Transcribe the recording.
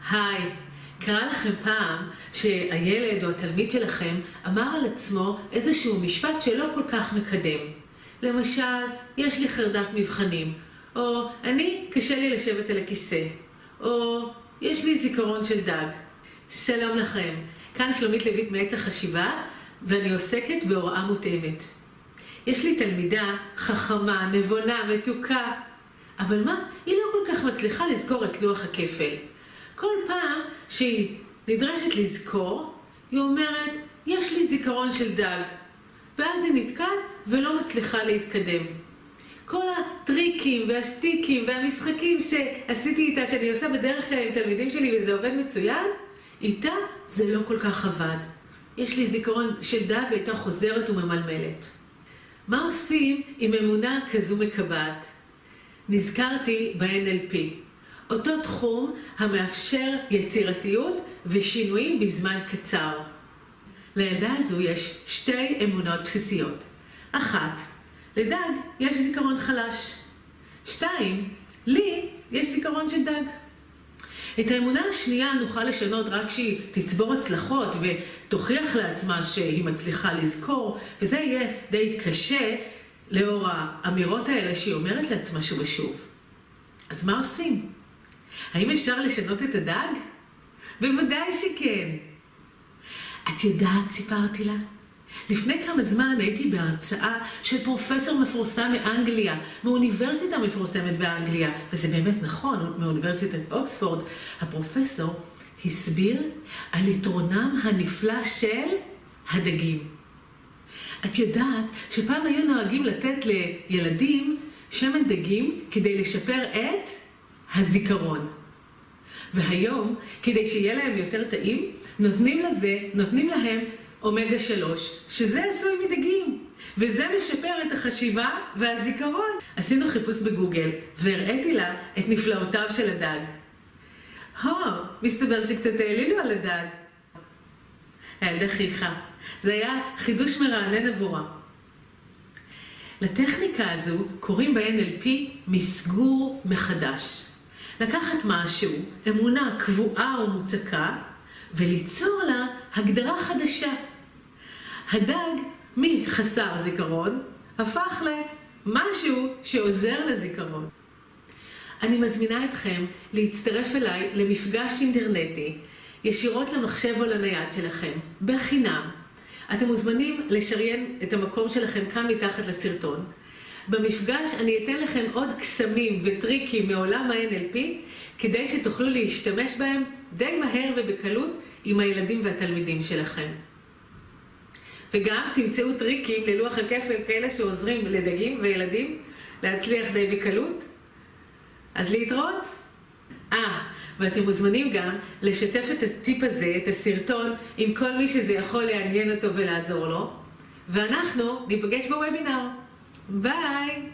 היי, קרה לכם פעם שהילד או התלמיד שלכם אמר על עצמו איזשהו משפט שלא כל כך מקדם. למשל, יש לי חרדת מבחנים, או אני קשה לי לשבת על הכיסא, או יש לי זיכרון של דג. שלום לכם, כאן שלומית לויט מעץ החשיבה, ואני עוסקת בהוראה מותאמת. יש לי תלמידה חכמה, נבונה, מתוקה, אבל מה? היא לא כל כך מצליחה לזכור את לוח הכפל. כל פעם שהיא נדרשת לזכור, היא אומרת, יש לי זיכרון של דג. ואז היא נתקעת ולא מצליחה להתקדם. כל הטריקים והשטיקים והמשחקים שעשיתי איתה, שאני עושה בדרך כלל עם תלמידים שלי וזה עובד מצוין, איתה זה לא כל כך עבד. יש לי זיכרון של דג והייתה חוזרת וממלמלת. מה עושים עם אמונה כזו מקבעת? נזכרתי ב-NLP. אותו תחום המאפשר יצירתיות ושינויים בזמן קצר. לילדה הזו יש שתי אמונות בסיסיות. אחת, לדג יש זיכרון חלש. 2, לי יש זיכרון של דג. את האמונה השנייה נוכל לשנות רק כשהיא תצבור הצלחות ותוכיח לעצמה שהיא מצליחה לזכור, וזה יהיה די קשה לאור האמירות האלה שהיא אומרת לעצמה שוב ושוב. אז מה עושים? האם אפשר לשנות את הדג? בוודאי שכן. את יודעת, סיפרתי לה? לפני כמה זמן הייתי בהרצאה של פרופסור מפורסם מאנגליה, מאוניברסיטה מפורסמת באנגליה, וזה באמת נכון, מאוניברסיטת אוקספורד. הפרופסור הסביר על יתרונם הנפלא של הדגים. את יודעת שפעם היו נוהגים לתת לילדים שמן דגים כדי לשפר את הזיכרון. והיום, כדי שיהיה להם יותר טעים, נותנים להם אומגה 3, שזה עשוי מדגים. וזה משפר את החשיבה והזיכרון. עשינו חיפוש בגוגל, והראיתי לה את נפלאותיו של הדג. מסתבר שקצת העלינו על הדג. הילדה חייכה. זה היה חידוש מרענן עבורה. לטכניקה הזו קוראים ב-NLP מסגור מחדש. לקחת משהו, אמונה קבועה או מוצקה, וליצור לה הגדרה חדשה. הדג מחסר זיכרון הפך למשהו שעוזר לזיכרון. אני מזמינה אתכם להצטרף אליי למפגש אינטרנטי, ישירות למחשב או לנייד שלכם, בחינם. אתם מוזמנים לשריין את המקום שלכם כאן מתחת לסרטון. במפגש אני אתן לכם עוד קסמים וטריקים מעולם ה-NLP, כדי שתוכלו להשתמש בהם די מהר ובקלות עם הילדים והתלמידים שלכם. וגם תמצאו טריקים ללוח הכפל כאלה שעוזרים לדגים וילדים להצליח די בקלות. אז להתראות. ואתם מוזמנים גם לשתף את הטיפ הזה, את הסרטון, עם כל מי שזה יכול לעניין אותו ולעזור לו. ואנחנו ניפגש בוובינר. ביי!